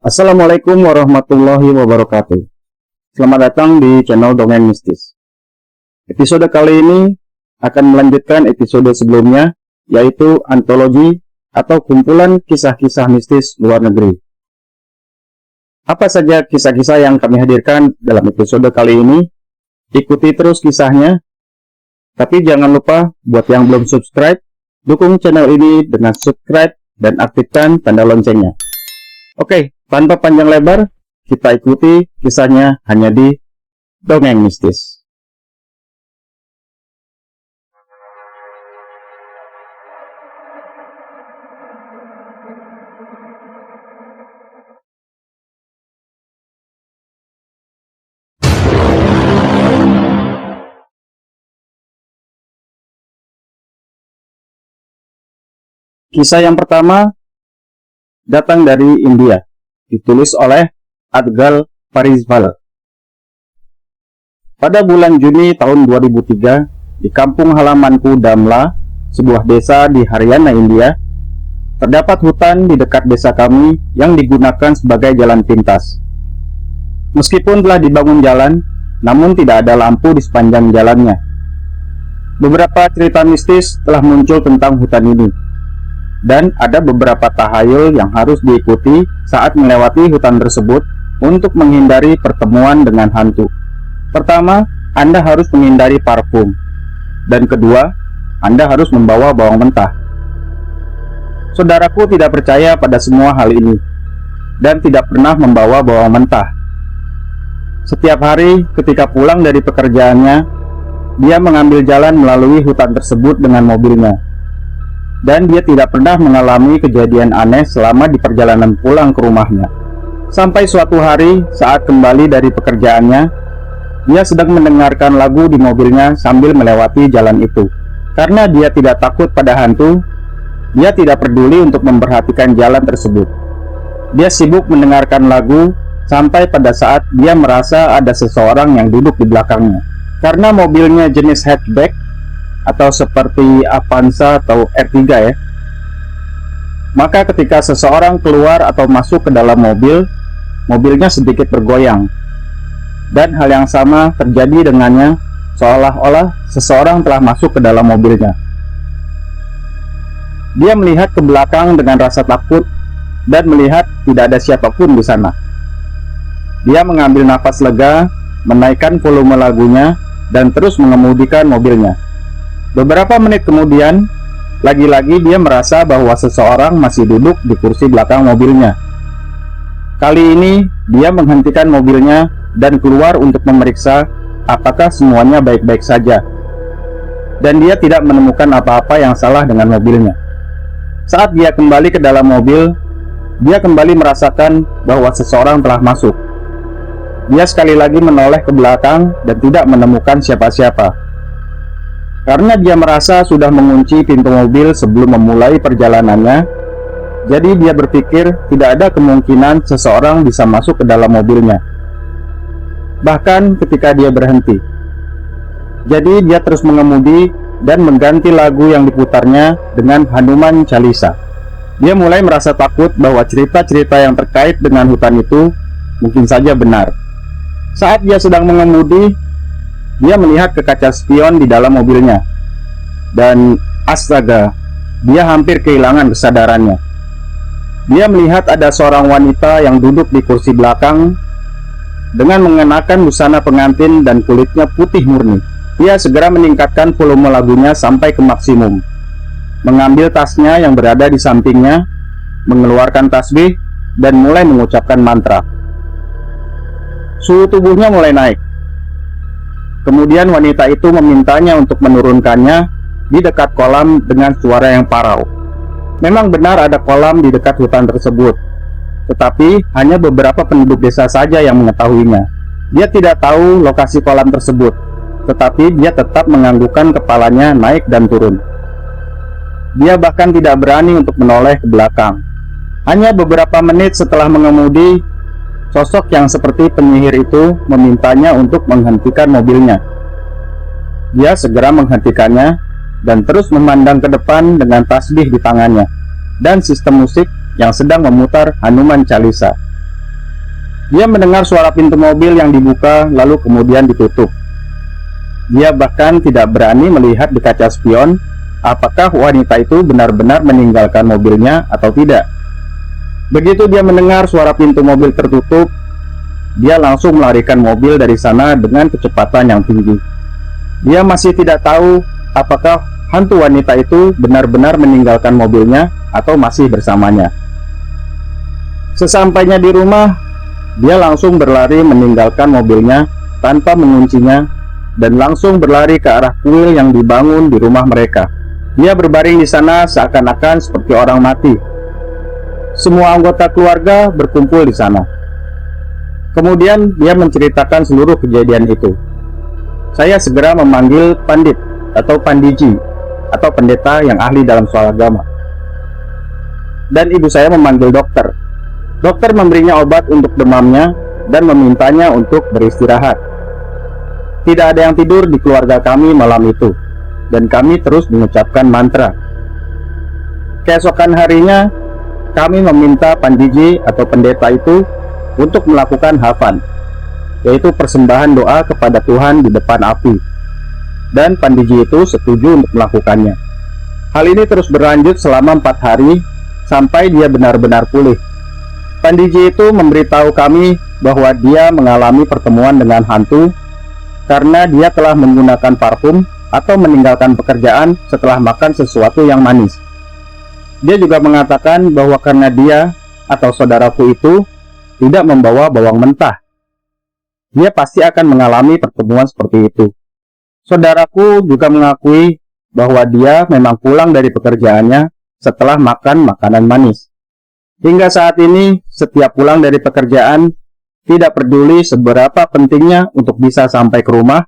Assalamualaikum warahmatullahi wabarakatuh. Selamat datang di channel Dongeng Mistis. Episode kali ini akan melanjutkan episode sebelumnya, yaitu antologi atau kumpulan kisah-kisah mistis luar negeri. Apa saja kisah-kisah yang kami hadirkan dalam episode kali ini? Ikuti terus kisahnya. Tapi jangan lupa buat yang belum subscribe, dukung channel ini dengan subscribe dan aktifkan tanda loncengnya. Oke, tanpa panjang lebar, kita ikuti kisahnya hanya di Dongeng Mistis. Kisah yang pertama datang dari India, ditulis oleh Adgal Pariswala. Pada bulan Juni tahun 2003, di kampung halamanku Damla, sebuah desa di Haryana, India, terdapat hutan di dekat desa kami yang digunakan sebagai jalan pintas. Meskipun telah dibangun jalan, namun tidak ada lampu di sepanjang jalannya. Beberapa cerita mistis telah muncul tentang hutan ini, dan ada beberapa tahayul yang harus diikuti saat melewati hutan tersebut untuk menghindari pertemuan dengan hantu. Pertama, Anda harus menghindari parfum, dan kedua, Anda harus membawa bawang mentah. Saudaraku tidak percaya pada semua hal ini, dan tidak pernah membawa bawang mentah. Setiap hari ketika pulang dari pekerjaannya, dia mengambil jalan melalui hutan tersebut dengan mobilnya. Dan dia tidak pernah mengalami kejadian aneh selama di perjalanan pulang ke rumahnya. Sampai suatu hari saat kembali dari pekerjaannya, dia sedang mendengarkan lagu di mobilnya sambil melewati jalan itu. Karena dia tidak takut pada hantu, dia tidak peduli untuk memperhatikan jalan tersebut. Dia sibuk mendengarkan lagu sampai pada saat dia merasa ada seseorang yang duduk di belakangnya. Karena mobilnya jenis hatchback atau seperti Avanza atau R3 ya. Maka ketika seseorang keluar atau masuk ke dalam mobil, mobilnya sedikit bergoyang. Dan hal yang sama terjadi dengannya, seolah-olah seseorang telah masuk ke dalam mobilnya. Dia melihat ke belakang dengan rasa takut dan melihat tidak ada siapapun di sana. Dia mengambil nafas lega, menaikkan volume lagunya, dan terus mengemudikan mobilnya. Beberapa menit kemudian, lagi-lagi dia merasa bahwa seseorang masih duduk di kursi belakang mobilnya. Kali ini, dia menghentikan mobilnya dan keluar untuk memeriksa apakah semuanya baik-baik saja. Dan dia tidak menemukan apa-apa yang salah dengan mobilnya. Saat dia kembali ke dalam mobil, dia kembali merasakan bahwa seseorang telah masuk. Dia sekali lagi menoleh ke belakang dan tidak menemukan siapa-siapa. Karena dia merasa sudah mengunci pintu mobil sebelum memulai perjalanannya, jadi dia berpikir tidak ada kemungkinan seseorang bisa masuk ke dalam mobilnya. Bahkan ketika dia berhenti. Jadi dia terus mengemudi dan mengganti lagu yang diputarnya dengan Hanuman Chalisa. Dia mulai merasa takut bahwa cerita-cerita yang terkait dengan hutan itu mungkin saja benar. Saat dia sedang mengemudi, dia melihat ke kaca spion di dalam mobilnya. Dan astaga, dia hampir kehilangan kesadarannya. Dia melihat ada seorang wanita yang duduk di kursi belakang dengan mengenakan busana pengantin dan kulitnya putih murni. Dia segera meningkatkan volume lagunya sampai ke maksimum, mengambil tasnya yang berada di sampingnya, mengeluarkan tasbih, dan mulai mengucapkan mantra. Suhu tubuhnya mulai naik. Kemudian wanita itu memintanya untuk menurunkannya di dekat kolam dengan suara yang parau. Memang benar ada kolam di dekat hutan tersebut, tetapi hanya beberapa penduduk desa saja yang mengetahuinya. Dia tidak tahu lokasi kolam tersebut, tetapi dia tetap menganggukkan kepalanya naik dan turun. Dia bahkan tidak berani untuk menoleh ke belakang. Hanya beberapa menit setelah mengemudi, sosok yang seperti penyihir itu memintanya untuk menghentikan mobilnya. Dia segera menghentikannya dan terus memandang ke depan dengan tasbih di tangannya dan sistem musik yang sedang memutar Hanuman Chalisa. Dia mendengar suara pintu mobil yang dibuka lalu kemudian ditutup. Dia bahkan tidak berani melihat di kaca spion apakah wanita itu benar-benar meninggalkan mobilnya atau tidak. Begitu dia mendengar suara pintu mobil tertutup, dia langsung melarikan mobil dari sana dengan kecepatan yang tinggi. Dia masih tidak tahu apakah hantu wanita itu benar-benar meninggalkan mobilnya atau masih bersamanya. Sesampainya di rumah, dia langsung berlari meninggalkan mobilnya tanpa menguncinya dan langsung berlari ke arah kuil yang dibangun di rumah mereka. Dia berbaring di sana seakan-akan seperti orang mati. Semua anggota keluarga berkumpul di sana. Kemudian dia menceritakan seluruh kejadian itu. Saya segera memanggil pandit atau pandiji atau pendeta yang ahli dalam soal agama. Dan ibu saya memanggil dokter. Dokter memberinya obat untuk demamnya dan memintanya untuk beristirahat. Tidak ada yang tidur di keluarga kami malam itu, dan kami terus mengucapkan mantra. Keesokan harinya, kami meminta pandiji atau pendeta itu untuk melakukan hafan, yaitu persembahan doa kepada Tuhan di depan api. Dan pandiji itu setuju untuk melakukannya. Hal ini terus berlanjut selama 4 hari sampai dia benar-benar pulih. Pandiji itu memberitahu kami bahwa dia mengalami pertemuan dengan hantu karena dia telah menggunakan parfum atau meninggalkan pekerjaan setelah makan sesuatu yang manis. Dia juga mengatakan bahwa karena dia atau saudaraku itu tidak membawa bawang mentah, dia pasti akan mengalami pertemuan seperti itu. Saudaraku juga mengakui bahwa dia memang pulang dari pekerjaannya setelah makan makanan manis. Hingga saat ini, setiap pulang dari pekerjaan, tidak peduli seberapa pentingnya untuk bisa sampai ke rumah,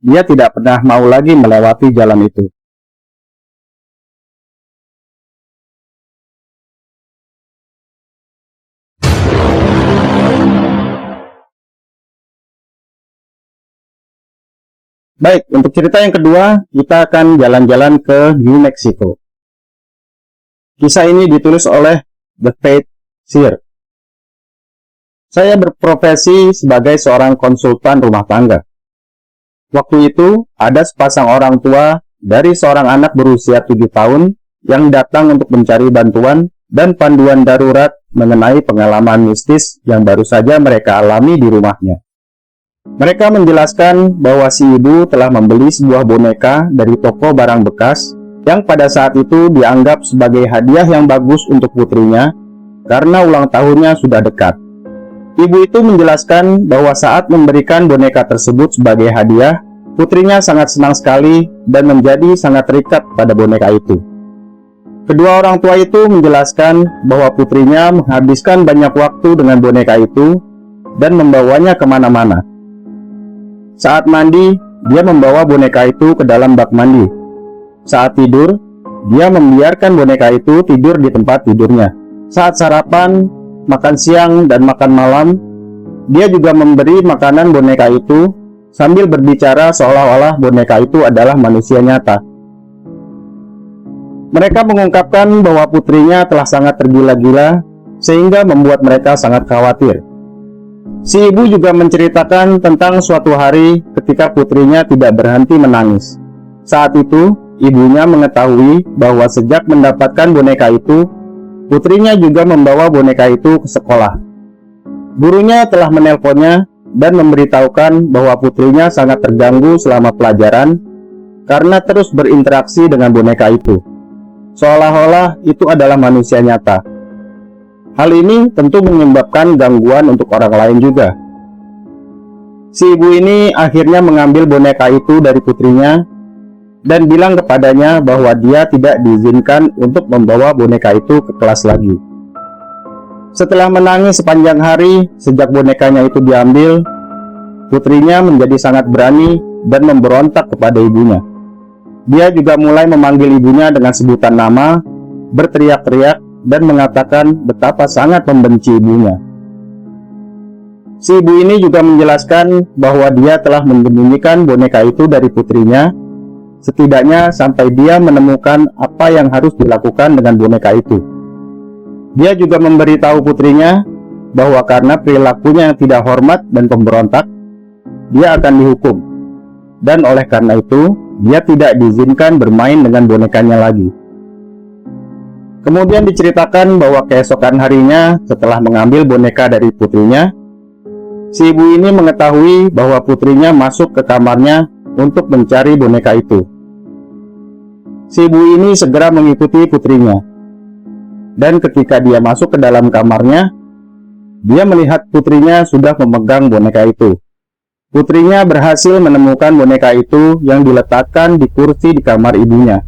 dia tidak pernah mau lagi melewati jalan itu. Baik, untuk cerita yang kedua, kita akan jalan-jalan ke New Mexico. Kisah ini ditulis oleh The Faith Seer. Saya berprofesi sebagai seorang konsultan rumah tangga. Waktu itu, ada sepasang orang tua dari seorang anak berusia 7 tahun yang datang untuk mencari bantuan dan panduan darurat mengenai pengalaman mistis yang baru saja mereka alami di rumahnya. Mereka menjelaskan bahwa si ibu telah membeli sebuah boneka dari toko barang bekas yang pada saat itu dianggap sebagai hadiah yang bagus untuk putrinya karena ulang tahunnya sudah dekat. Ibu itu menjelaskan bahwa saat memberikan boneka tersebut sebagai hadiah, putrinya sangat senang sekali dan menjadi sangat terikat pada boneka itu. Kedua orang tua itu menjelaskan bahwa putrinya menghabiskan banyak waktu dengan boneka itu dan membawanya kemana-mana. Saat mandi, dia membawa boneka itu ke dalam bak mandi. Saat tidur, dia membiarkan boneka itu tidur di tempat tidurnya. Saat sarapan, makan siang, dan makan malam, dia juga memberi makanan boneka itu sambil berbicara seolah-olah boneka itu adalah manusia nyata. Mereka mengungkapkan bahwa putrinya telah sangat tergila-gila sehingga membuat mereka sangat khawatir. Si ibu juga menceritakan tentang suatu hari ketika putrinya tidak berhenti menangis. Saat itu, ibunya mengetahui bahwa sejak mendapatkan boneka itu, putrinya juga membawa boneka itu ke sekolah. Gurunya telah menelponnya dan memberitahukan bahwa putrinya sangat terganggu selama pelajaran karena terus berinteraksi dengan boneka itu, seolah-olah itu adalah manusia nyata. Hal ini tentu menyebabkan gangguan untuk orang lain juga. Si ibu ini akhirnya mengambil boneka itu dari putrinya dan bilang kepadanya bahwa dia tidak diizinkan untuk membawa boneka itu ke kelas lagi. Setelah menangis sepanjang hari sejak bonekanya itu diambil, putrinya menjadi sangat berani dan memberontak kepada ibunya. Dia juga mulai memanggil ibunya dengan sebutan nama, berteriak-teriak, dan mengatakan betapa sangat membenci ibunya. Si ibu ini juga menjelaskan bahwa dia telah menyembunyikan boneka itu dari putrinya, setidaknya sampai dia menemukan apa yang harus dilakukan dengan boneka itu. Dia juga memberitahu putrinya bahwa karena perilakunya yang tidak hormat dan pemberontak, dia akan dihukum. Dan oleh karena itu, dia tidak diizinkan bermain dengan bonekanya lagi. Kemudian diceritakan bahwa keesokan harinya setelah mengambil boneka dari putrinya, si ibu ini mengetahui bahwa putrinya masuk ke kamarnya untuk mencari boneka itu. Si ibu ini segera mengikuti putrinya. Dan ketika dia masuk ke dalam kamarnya, dia melihat putrinya sudah memegang boneka itu. Putrinya berhasil menemukan boneka itu yang diletakkan di kursi di kamar ibunya.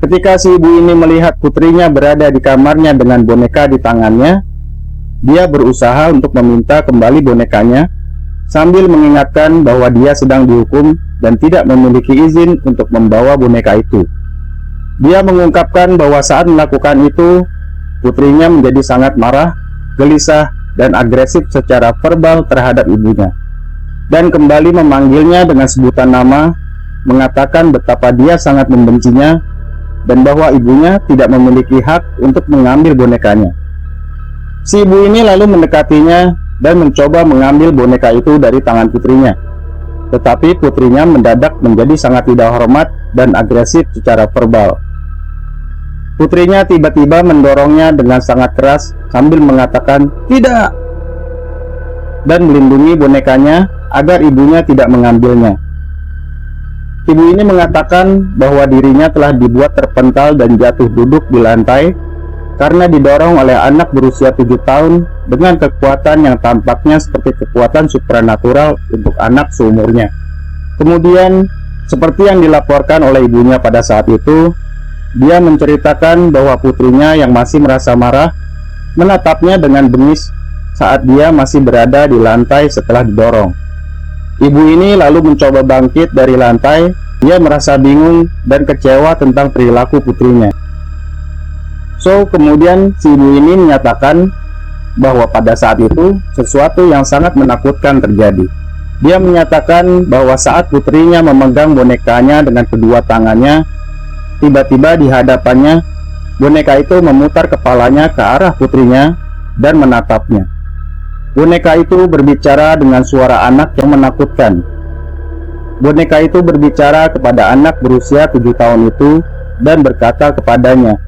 Ketika si ibu ini melihat putrinya berada di kamarnya dengan boneka di tangannya, dia berusaha untuk meminta kembali bonekanya, sambil mengingatkan bahwa dia sedang dihukum dan tidak memiliki izin untuk membawa boneka itu. Dia mengungkapkan bahwa saat melakukan itu, putrinya menjadi sangat marah, gelisah, dan agresif secara verbal terhadap ibunya, dan kembali memanggilnya dengan sebutan nama, mengatakan betapa dia sangat membencinya, dan bahwa ibunya tidak memiliki hak untuk mengambil bonekanya. Si ibu ini lalu mendekatinya dan mencoba mengambil boneka itu dari tangan putrinya. Tetapi putrinya mendadak menjadi sangat tidak hormat dan agresif secara verbal. Putrinya tiba-tiba mendorongnya dengan sangat keras sambil mengatakan "tidak" dan melindungi bonekanya agar ibunya tidak mengambilnya. Ibu ini mengatakan bahwa dirinya telah dibuat terpental dan jatuh duduk di lantai karena didorong oleh anak berusia 7 tahun dengan kekuatan yang tampaknya seperti kekuatan supranatural untuk anak seumurnya. Kemudian, seperti yang dilaporkan oleh ibunya pada saat itu, dia menceritakan bahwa putrinya yang masih merasa marah menatapnya dengan bengis saat dia masih berada di lantai setelah didorong. Ibu ini lalu mencoba bangkit dari lantai. Dia merasa bingung dan kecewa tentang perilaku putrinya. Kemudian si ibu ini menyatakan bahwa pada saat itu sesuatu yang sangat menakutkan terjadi. Dia menyatakan bahwa saat putrinya memegang bonekanya dengan kedua tangannya, tiba-tiba di hadapannya boneka itu memutar kepalanya ke arah putrinya dan menatapnya. Boneka itu berbicara dengan suara anak yang menakutkan. Boneka itu berbicara kepada anak berusia 7 tahun itu dan berkata kepadanya,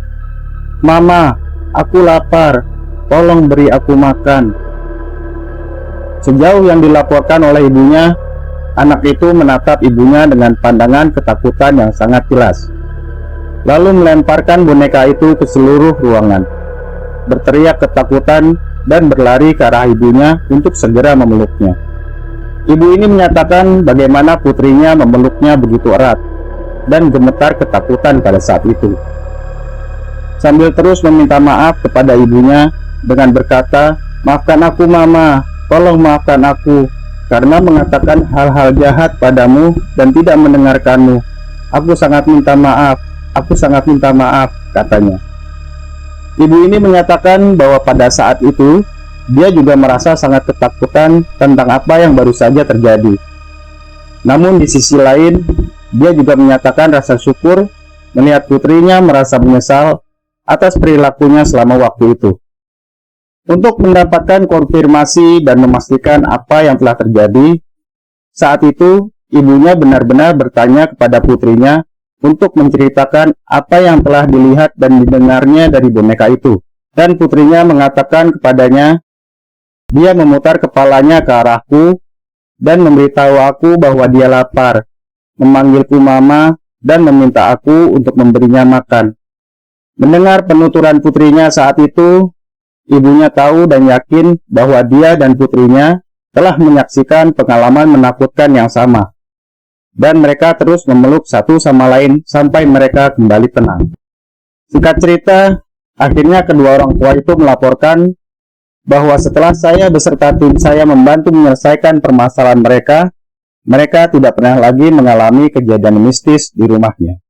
"Mama, aku lapar, tolong beri aku makan." Sejauh yang dilaporkan oleh ibunya, anak itu menatap ibunya dengan pandangan ketakutan yang sangat jelas, lalu melemparkan boneka itu ke seluruh ruangan, berteriak ketakutan dan berlari ke arah ibunya untuk segera memeluknya. Ibu ini menyatakan bagaimana putrinya memeluknya begitu erat dan gemetar ketakutan pada saat itu, sambil terus meminta maaf kepada ibunya dengan berkata, "Maafkan aku Mama, tolong maafkan aku karena mengatakan hal-hal jahat padamu dan tidak mendengarkanmu. Aku sangat minta maaf, aku sangat minta maaf," katanya. Ibu ini menyatakan bahwa pada saat itu dia juga merasa sangat ketakutan tentang apa yang baru saja terjadi. Namun di sisi lain, dia juga menyatakan rasa syukur melihat putrinya merasa menyesal atas perilakunya selama waktu itu. Untuk mendapatkan konfirmasi dan memastikan apa yang telah terjadi, saat itu ibunya benar-benar bertanya kepada putrinya untuk menceritakan apa yang telah dilihat dan didengarnya dari boneka itu. Dan putrinya mengatakan kepadanya, dia memutar kepalanya ke arahku dan memberitahu aku bahwa dia lapar, memanggilku Mama, dan meminta aku untuk memberinya makan. Mendengar penuturan putrinya saat itu, ibunya tahu dan yakin bahwa dia dan putrinya telah menyaksikan pengalaman menakutkan yang sama, dan mereka terus memeluk satu sama lain sampai mereka kembali tenang. Singkat cerita, akhirnya kedua orang tua itu melaporkan bahwa setelah saya beserta tim saya membantu menyelesaikan permasalahan mereka, mereka tidak pernah lagi mengalami kejadian mistis di rumahnya.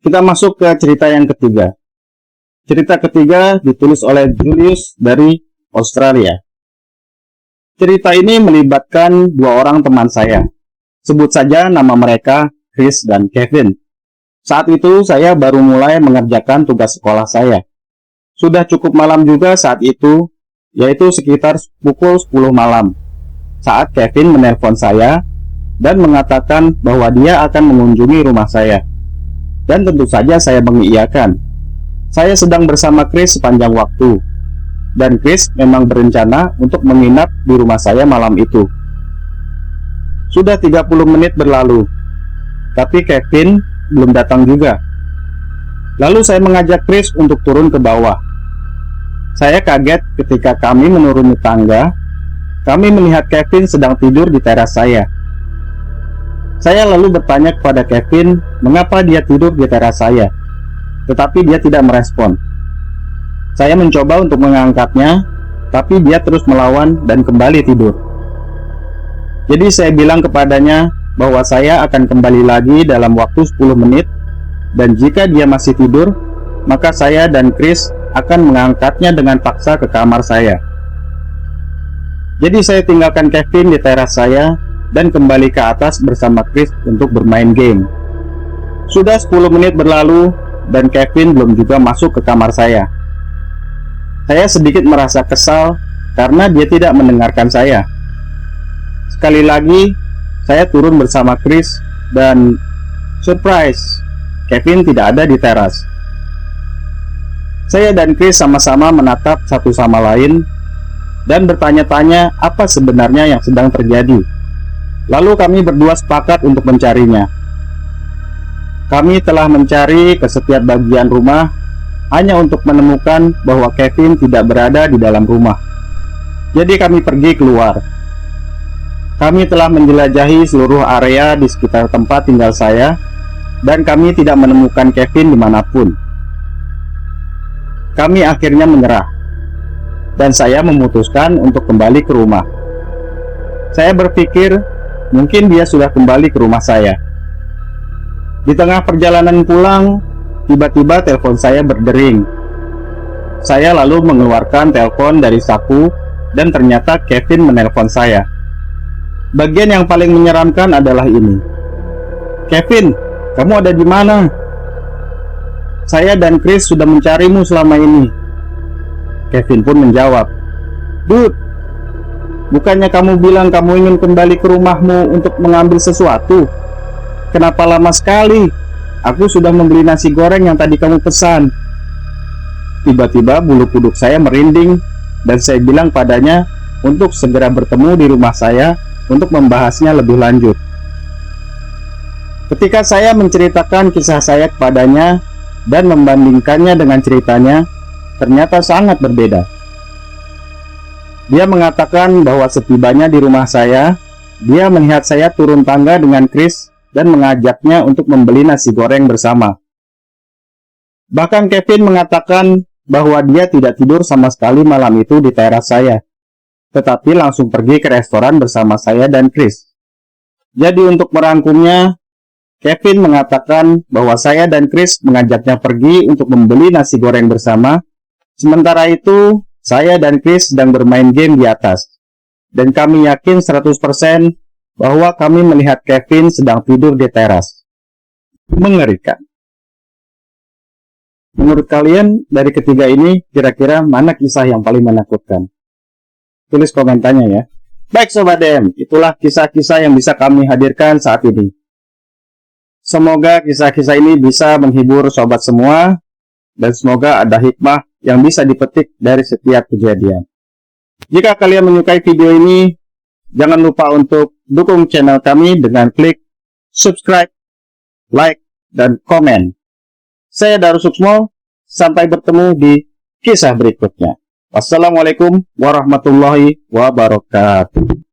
Kita masuk ke cerita yang ketiga. Cerita ketiga ditulis oleh Julius dari Australia. Cerita ini melibatkan dua orang teman saya. Sebut saja nama mereka Chris dan Kevin. Saat itu saya baru mulai mengerjakan tugas sekolah saya. Sudah cukup malam juga saat itu, yaitu sekitar pukul 10 malam. Saat Kevin menelpon saya dan mengatakan bahwa dia akan mengunjungi rumah saya. Dan tentu saja saya mengiyakan. Saya sedang bersama Chris sepanjang waktu. Dan Chris memang berencana untuk menginap di rumah saya malam itu. Sudah 30 menit berlalu, tapi Kevin belum datang juga. Lalu saya mengajak Chris untuk turun ke bawah. Saya kaget ketika kami menuruni tangga. Kami melihat Kevin sedang tidur di teras saya. Saya lalu bertanya kepada Kevin mengapa dia tidur di teras saya, tetapi dia tidak merespon. Saya mencoba untuk mengangkatnya, tapi dia terus melawan dan kembali tidur. Jadi saya bilang kepadanya bahwa saya akan kembali lagi dalam waktu 10 menit, dan jika dia masih tidur, maka saya dan Chris akan mengangkatnya dengan paksa ke kamar saya. Jadi saya tinggalkan Kevin di teras saya dan kembali ke atas bersama Chris untuk bermain game. Sudah 10 menit berlalu dan Kevin belum juga masuk ke kamar saya. Saya sedikit merasa kesal karena dia tidak mendengarkan saya. Sekali lagi, saya turun bersama Chris dan surprise, Kevin tidak ada di teras. Saya dan Chris sama-sama menatap satu sama lain dan bertanya-tanya apa sebenarnya yang sedang terjadi. Lalu kami berdua sepakat untuk mencarinya. Kami telah mencari ke setiap bagian rumah hanya untuk menemukan bahwa Kevin tidak berada di dalam rumah. Jadi kami pergi keluar. Kami telah menjelajahi seluruh area di sekitar tempat tinggal saya, dan kami tidak menemukan Kevin dimanapun. Kami akhirnya menyerah, dan saya memutuskan untuk kembali ke rumah. Saya berpikir mungkin dia sudah kembali ke rumah saya. Di tengah perjalanan pulang, tiba-tiba telepon saya berdering. Saya lalu mengeluarkan telepon dari saku dan ternyata Kevin menelpon saya. Bagian yang paling menyeramkan adalah ini. "Kevin, kamu ada di mana? Saya dan Chris sudah mencarimu selama ini." Kevin pun menjawab, "Dude, bukannya kamu bilang kamu ingin kembali ke rumahmu untuk mengambil sesuatu? Kenapa lama sekali? Aku sudah membeli nasi goreng yang tadi kamu pesan." Tiba-tiba bulu kuduk saya merinding dan saya bilang padanya untuk segera bertemu di rumah saya untuk membahasnya lebih lanjut. Ketika saya menceritakan kisah saya kepadanya dan membandingkannya dengan ceritanya, ternyata sangat berbeda. Dia mengatakan bahwa setibanya di rumah saya, dia melihat saya turun tangga dengan Chris dan mengajaknya untuk membeli nasi goreng bersama. Bahkan Kevin mengatakan bahwa dia tidak tidur sama sekali malam itu di teras saya, tetapi langsung pergi ke restoran bersama saya dan Chris. Jadi untuk merangkumnya, Kevin mengatakan bahwa saya dan Chris mengajaknya pergi untuk membeli nasi goreng bersama. Sementara itu, saya dan Chris sedang bermain game di atas. Dan kami yakin 100% bahwa kami melihat Kevin sedang tidur di teras. Mengerikan. Menurut kalian, dari ketiga ini, kira-kira mana kisah yang paling menakutkan? Tulis komentarnya ya. Baik Sobat DM, itulah kisah-kisah yang bisa kami hadirkan saat ini. Semoga kisah-kisah ini bisa menghibur sobat semua, dan semoga ada hikmah yang bisa dipetik dari setiap kejadian. Jika kalian menyukai video ini, jangan lupa untuk dukung channel kami dengan klik subscribe, like, dan komen. Saya Darusuksmo, sampai bertemu di kisah berikutnya. Wassalamualaikum warahmatullahi wabarakatuh.